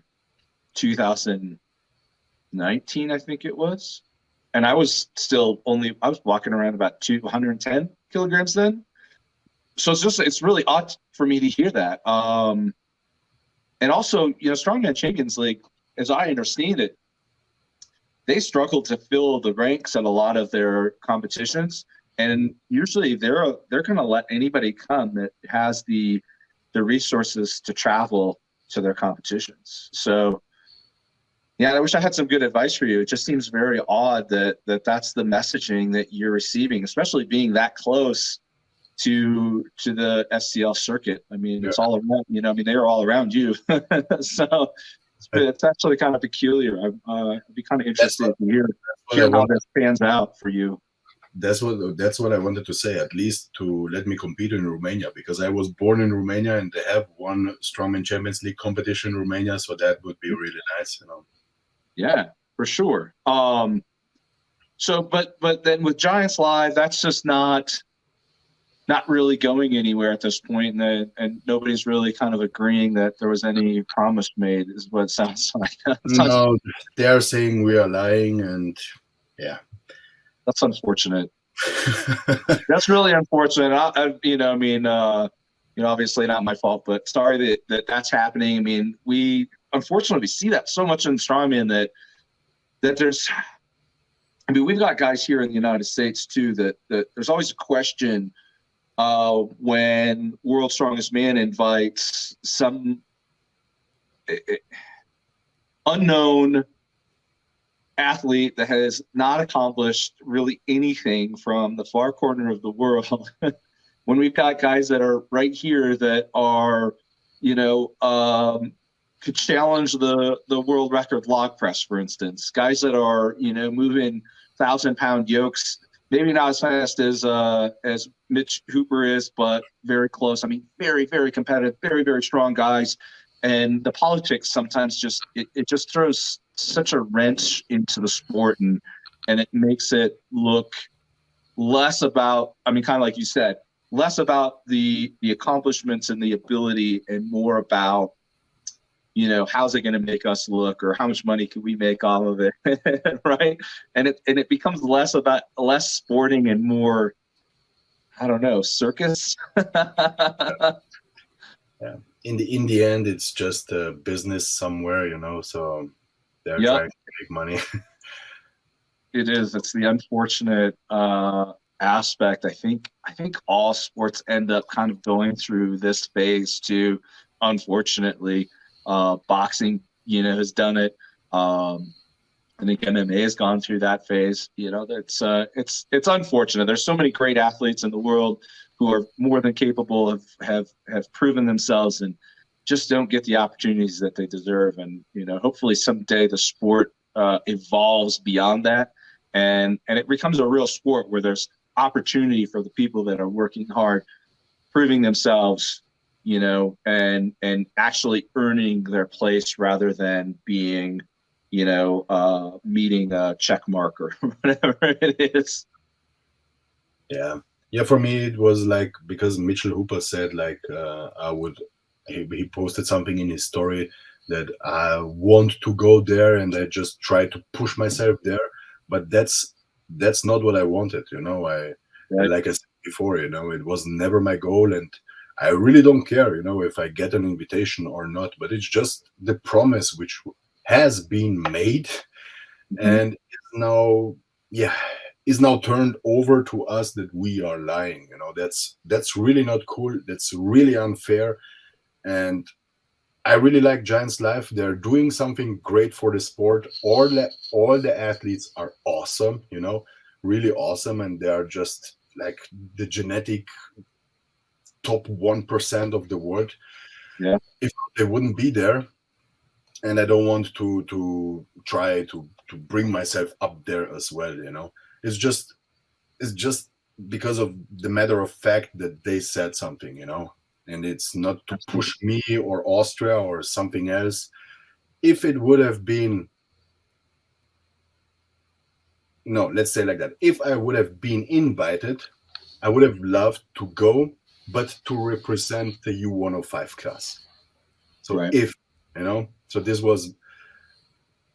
2019, I think it was, and I was walking around about 210 kilograms then. So it's really odd for me to hear that. And also, Strongman Champions League, as I understand it, they struggle to fill the ranks at a lot of their competitions, and usually they're going to let anybody come that has the resources to travel to their competitions. So, I wish I had some good advice for you. It just seems very odd that's the messaging that you're receiving, especially being that close to the SCL circuit. I mean, It's all around. They're all around you, so. It's actually kind of peculiar. I'd be kind of interested to hear how this pans out for you. That's what I wanted to say, at least to let me compete in Romania, because I was born in Romania and they have one Strongman Champions League competition in Romania, so that would be really nice, Yeah, for sure. So, but then with Giants Live, that's just not really going anywhere at this point, and nobody's really kind of agreeing that there was any promise made, is what it sounds like. No, they are saying we are lying, and that's unfortunate. That's really unfortunate. Obviously not my fault, but sorry that's happening. I mean, we unfortunately see that so much in strongman that there's. I mean, we've got guys here in the United States too that there's always a question. When World's Strongest Man invites some unknown athlete that has not accomplished really anything from the far corner of the world, when we've got guys that are right here that are, could challenge the world record log press, for instance, guys that are, moving 1,000-pound yokes. Maybe not as fast as Mitch Hooper is, but very close. I mean, very, very competitive, very, very strong guys. And the politics sometimes it just throws such a wrench into the sport, and it makes it look less about, I mean, kind of like you said, less about the accomplishments and the ability, and more about, how's it going to make us look, or how much money can we make off of it, right? And it becomes less sporting and more, I don't know, circus. Yeah. in the end, it's just a business somewhere, you know. So they're Yep, trying to make money. it is. It's the unfortunate aspect. I think all sports end up kind of going through this phase too. Unfortunately, boxing, has done it. I think MMA has gone through that phase. That's it's unfortunate. There's so many great athletes in the world who are more than capable of have proven themselves and just don't get the opportunities that they deserve. And hopefully someday the sport evolves beyond that, and it becomes a real sport where there's opportunity for the people that are working hard, proving themselves, and actually earning their place rather than being meeting a check mark or whatever it is. Yeah. Yeah, for me it was like because Mitchell Hooper said like he posted something in his story that I want to go there and I just try to push myself there, but that's not what I wanted, you know. Right. Like I said before, you know, it was never my goal, and I really don't care, you know, if I get an invitation or not, but it's just the promise which has been made Mhm. and yeah is now turned over to us that we are lying, you know. That's really not cool, that's really unfair. And I really like Giants Life. They're doing something great for the sport. All the athletes are awesome, you know, really awesome, and they are just like the genetic top 1% of the world. Yeah. If they wouldn't be there, and I don't want to try to bring myself up there as well, you know. It's just because of the matter of fact that they said something, you know, and it's not to push Absolutely. me or Austria or something else. If it would have been, no, let's say like that. If I would have been invited, I would have loved to go, but to represent the U105 class. So Right. if, you know, so this was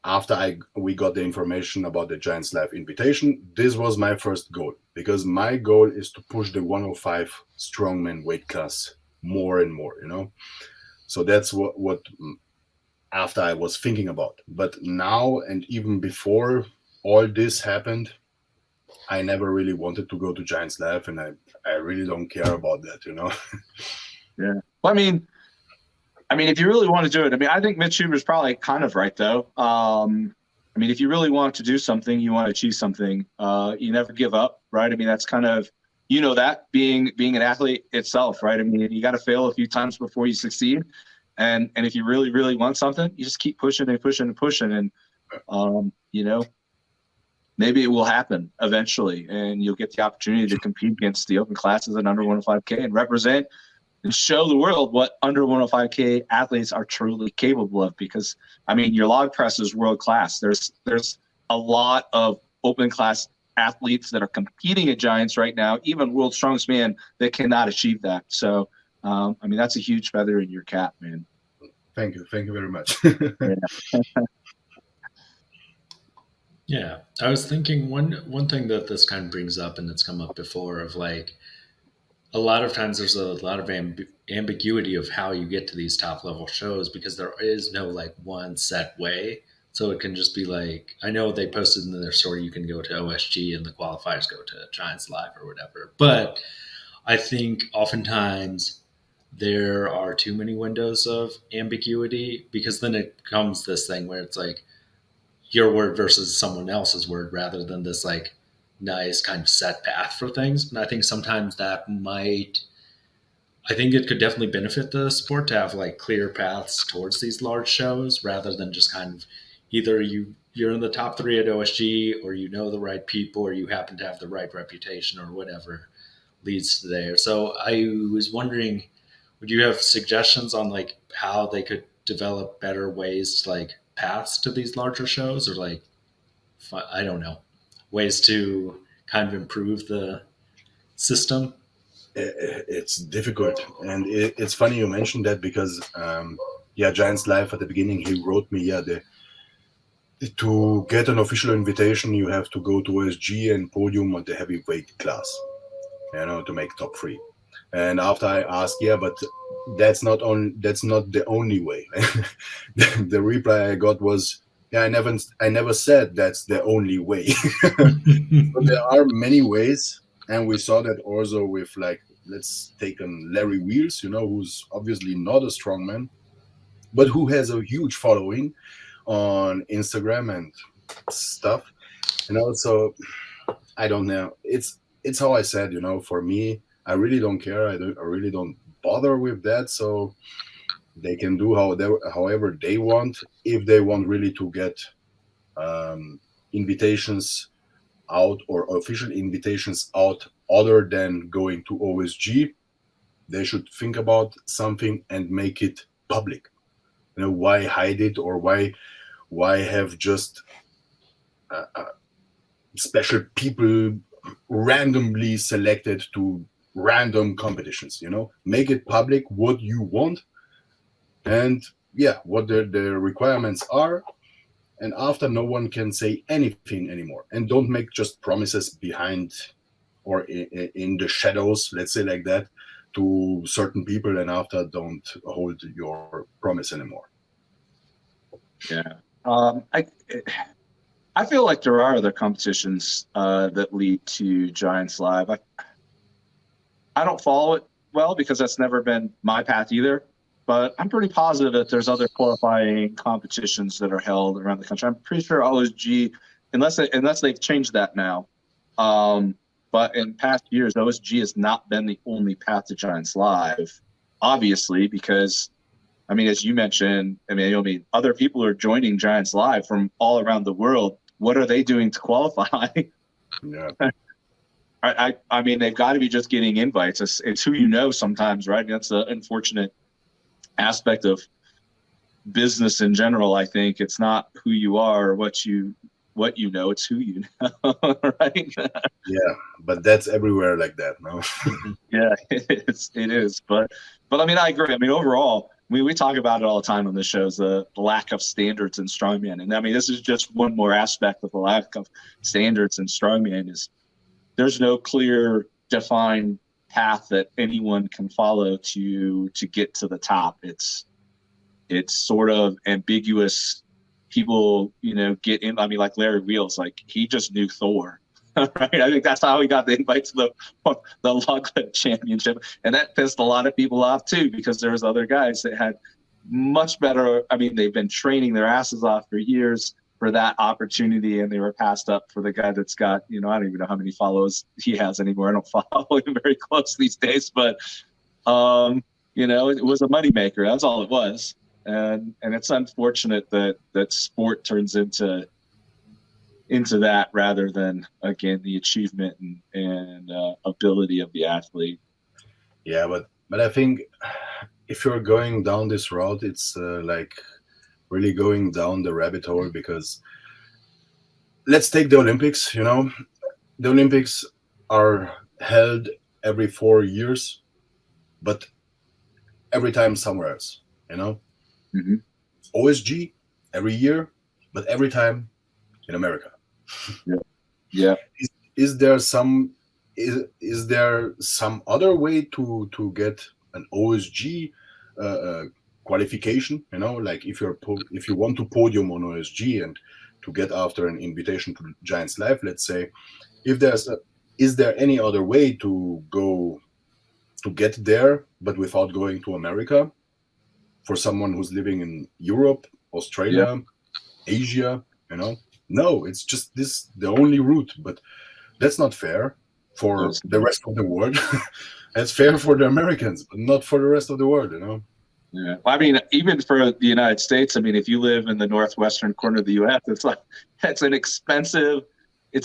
after we got the information about the Giants Live invitation. This was my first goal because my goal is to push the 105 strongman weight class more and more, you know. So that's what after I was thinking about. But now and even before all this happened, I never really wanted to go to Giants Live, and I really don't care about that, you know. Yeah. Well, I mean, if you really want to do it, I think Mitch Huber's probably kind of right though. If you really want to do something, you want to achieve something. You never give up, right? That's kind of, that being an athlete itself, right? You got to fail a few times before you succeed, and if you really really want something, you just keep pushing and pushing and pushing, and um, you know, maybe it will happen eventually, and you'll get the opportunity to compete against the open classes and under 105K and represent and show the world what under 105K athletes are truly capable of. Because your log press is world class. There's a lot of open class athletes that are competing at Giants right now, even world strongest man, that cannot achieve that. So that's a huge feather in your cap, man. Thank you very much. Yeah. Yeah, I was thinking one thing that this kind of brings up, and it's come up before, of like a lot of times there's a lot of ambiguity of how you get to these top level shows because there is no like one set way. So it can just be like, I know they posted in their story you can go to OSG and the qualifiers go to Giants Live or whatever. But I think oftentimes there are too many windows of ambiguity because then it comes this thing where it's like your word versus someone else's word rather than this like nice kind of set path for things. And I think sometimes that might, I think it could definitely benefit the sport to have like clear paths towards these large shows rather than just kind of either you're in the top three at OSG or you know the right people or you happen to have the right reputation or whatever leads to there. So I was wondering, would you have suggestions on like how they could develop better ways to like paths to these larger shows or like I don't know, ways to kind of improve the system? It's difficult, and it's funny you mentioned that because yeah, Giants Life at the beginning he wrote me, yeah, to get an official invitation you have to go to OSG and podium on the heavyweight class, you know, to make top three. And after I asked, yeah, but that's not the only way. The reply I got was, yeah, I never said that's the only way. But there are many ways, and we saw that also with, like, let's take Larry Wheels, who's obviously not a strongman, but who has a huge following on Instagram and stuff. And also, I don't know. It's how I said, for me, I really don't care. I really don't bother with that. So they can do however they want. If they want really to get invitations out, or official invitations out, other than going to OSG, they should think about something and make it public. Why hide it, or why have just special people randomly selected to random competitions? Make it public what you want, and yeah, what the requirements are, and after, no one can say anything anymore. And don't make just promises behind, or in the shadows, let's say like that, to certain people, and after don't hold your promise anymore. Yeah. I feel like there are other competitions that lead to Giants Live. I don't follow it well because that's never been my path either. But I'm pretty positive that there's other qualifying competitions that are held around the country. I'm pretty sure OSG, unless they've changed that now. But in past years, OSG has not been the only path to Giants Live, obviously, because, I mean, as you mentioned, other people are joining Giants Live from all around the world. What are they doing to qualify? Yeah. I mean, they've got to be just getting invites. It's who you know sometimes, right? That's the unfortunate aspect of business in general. I think it's not who you are or what you know, it's who you know. Right? Yeah, but that's everywhere like that, no? Yeah, it is. But I mean, I agree. I mean, overall, we talk about it all the time on the shows, the lack of standards in strongman. And I mean, this is just one more aspect of the lack of standards in strongman. Is there's no clear defined path that anyone can follow to get to the top. It's sort of ambiguous. People, get in. I mean, like Larry Wheels, like he just knew Thor, right? I think that's how he got the invite to the Loglet Championship, and that pissed a lot of people off too, because there's other guys that had much better. I mean, they've been training their asses off for years for that opportunity, and they were passed up for the guy that's got, I don't even know how many follows he has anymore. I don't follow him very close these days, but it was a moneymaker. That's all it was. And it's unfortunate that sport turns into that rather than, again, the achievement and ability of the athlete. Yeah, but I think if you're going down this route, it's like really going down the rabbit hole, because let's take the Olympics. The Olympics are held every 4 years, but every time somewhere else. Mm-hmm. OSG every year, but every time in America. Yeah. Is there some other way to get an OSG qualification? Like if you want to podium on OSG and to get after an invitation to Giants Live, let's say, is there any other way to go to get there, but without going to America, for someone who's living in Europe, Australia, Asia? No, it's just the only route. But that's not fair for the rest of the world. It's fair for the Americans, but not for the rest of the world. Yeah, I mean, even for the United States, I mean, if you live in the northwestern corner of the U.S., it's an expensive 3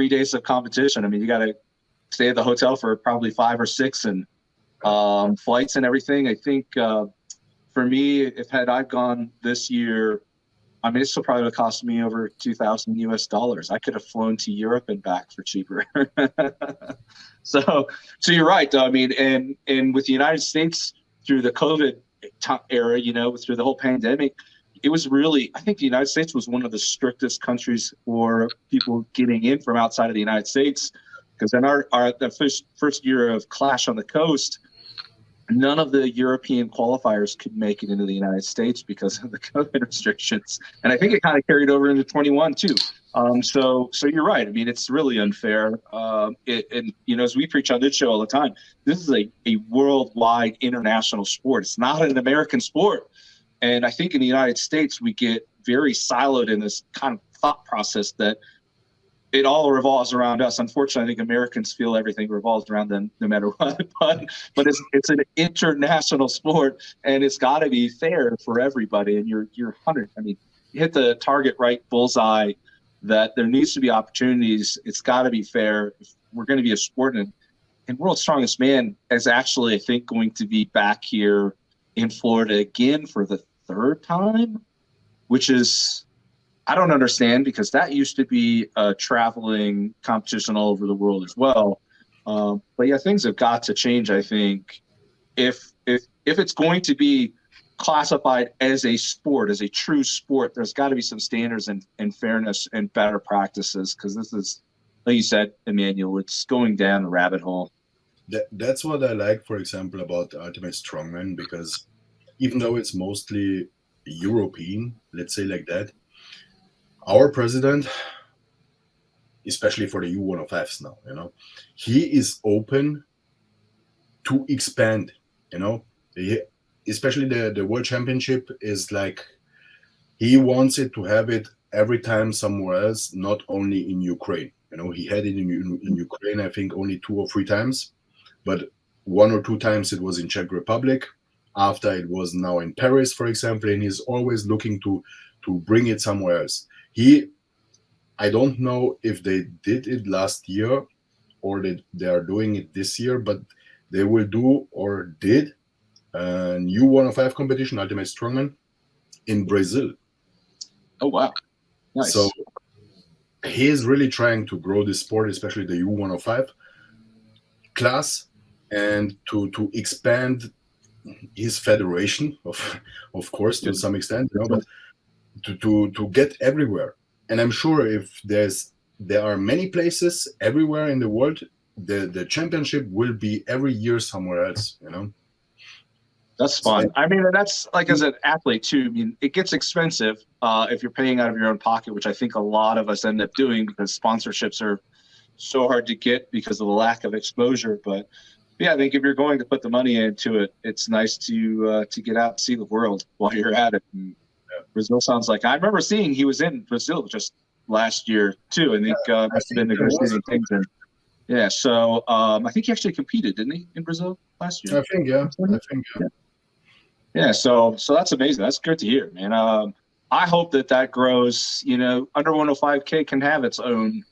days of competition. I mean, you got to stay at the hotel for probably 5 or 6, and flights and everything. I think for me, had I gone this year, I mean, it still probably would have cost me over $2,000 US. I could have flown to Europe and back for cheaper. So you're right, though. I mean, and with the United States through the COVID era, through the whole pandemic, it was really, I think the United States was one of the strictest countries for people getting in from outside of the United States. Because in the first year of Clash on the Coast, none of the European qualifiers could make it into the United States because of the COVID restrictions. And I think it kind of carried over into 21 too. So you're right. I mean, it's really unfair. And as we preach on this show all the time, this is a worldwide international sport. It's not an American sport. And I think in the United States, we get very siloed in this kind of thought process that it all revolves around us. Unfortunately, I think Americans feel everything revolves around them no matter what. But it's an international sport, and it's got to be fair for everybody. And you're 100. I mean, you hit the target right bullseye. That there needs to be opportunities. It's got to be fair. If we're going to be a sport, and World's Strongest Man is actually, I think, going to be back here in Florida again for the third time, which is, I don't understand, because that used to be a traveling competition all over the world as well. But yeah, things have got to change. I think if it's going to be classified as a sport, as a true sport, there's got to be some standards and fairness and better practices, because this is, like you said, Emanuel, it's going down the rabbit hole. That's what I like, for example, about the Ultimate Strongman, because even though it's mostly European, let's say like that, our president, especially for the U105s now, he is open to expand, especially the World Championship is like, he wants it to have it every time somewhere else, not only in Ukraine. He had it in Ukraine, I think only 2 or 3 times, but 1 or 2 times it was in Czech Republic. After it was now in Paris, for example, and he's always looking to bring it somewhere else. I don't know if they did it last year or they are doing it this year, but they will do or did a new 105 competition, Ultimate Strongman, in Brazil. Oh, wow. Nice. So he is really trying to grow this sport, especially the U105 class, and to expand his federation, of course, to some extent, but to get everywhere. And I'm sure if there are many places everywhere in the world, the championship will be every year somewhere else, That's fun. I mean, that's like, as an athlete too, I mean, it gets expensive if you're paying out of your own pocket, which I think a lot of us end up doing because sponsorships are so hard to get because of the lack of exposure. But yeah, I think if you're going to put the money into it, it's nice to get out and see the world while you're at it. And Brazil sounds like, I remember seeing he was in Brazil just last year too. I think must have been negotiating things. And yeah, so I think he actually competed, didn't he, in Brazil last year? I think, yeah. Yeah, so that's amazing. That's good to hear, man. I hope that grows. Under 105K can have its own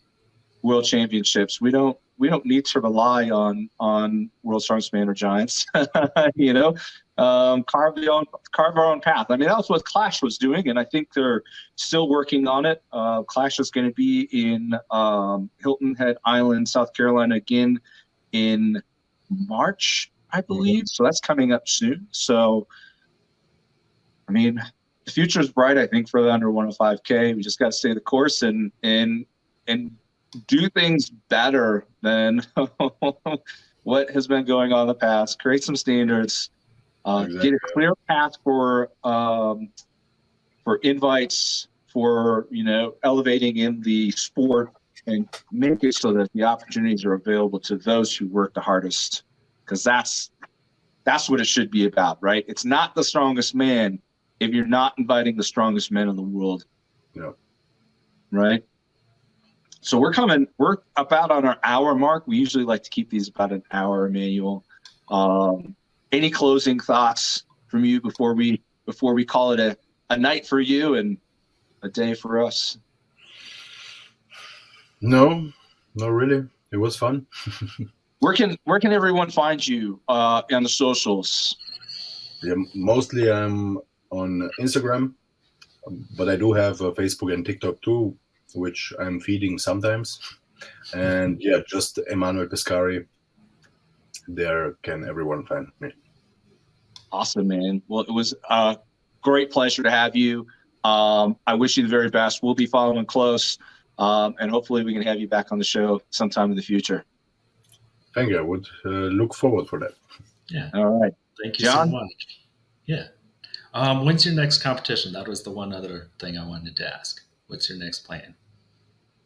world championships. We don't need to rely on World's Strongest Man or Giants. Carve our own path. I mean, that's what Clash was doing, and I think they're still working on it. Clash is going to be in Hilton Head Island, South Carolina, again in March, I believe. So that's coming up soon. So, I mean, the future is bright, I think, for the under 105K. We just got to stay the course and do things better than what has been going on in the past. Create some standards, get a clear path for invites, for elevating in the sport, and make it so that the opportunities are available to those who work the hardest. Because that's what it should be about, right? It's not the strongest man if you're not inviting the strongest men in the world. Yeah. Right? So we're about on our hour mark. We usually like to keep these about an hour, Emanuel. Any closing thoughts from you before we call it a night for you and a day for us? No, not really. It was fun. Where can everyone find you on the socials? Yeah, mostly I'm on Instagram, but I do have Facebook and TikTok too, which I'm feeding sometimes. And yeah, just Emanuel Pescari. There can everyone find me. Awesome, man. Well, it was a great pleasure to have you. I wish you the very best. We'll be following close, and hopefully we can have you back on the show sometime in the future. Thank you. I would look forward for that. Yeah. All right. Thank you John? so much. Yeah. When's your next competition? That was the one other thing I wanted to ask. What's your next plan?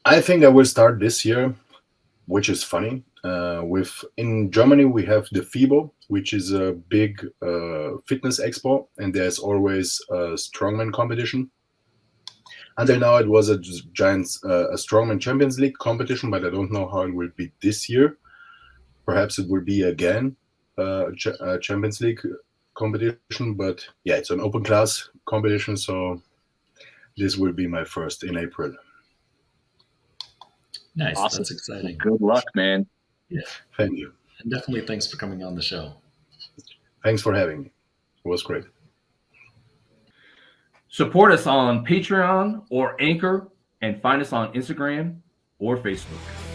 I think I will start this year, which is funny. With in Germany we have the FIBO, which is a big fitness expo, and there's always a strongman competition. Until now, it was a giant a strongman Champions League competition, but I don't know how it will be this year. Perhaps it will be again a Champions League competition, but yeah, it's an open class competition, so this will be my first in April. Nice. Awesome. That's exciting. Good luck, man. Yeah. Thank you. And definitely thanks for coming on the show. Thanks for having me. It was great. Support us on Patreon or Anchor, and find us on Instagram or Facebook.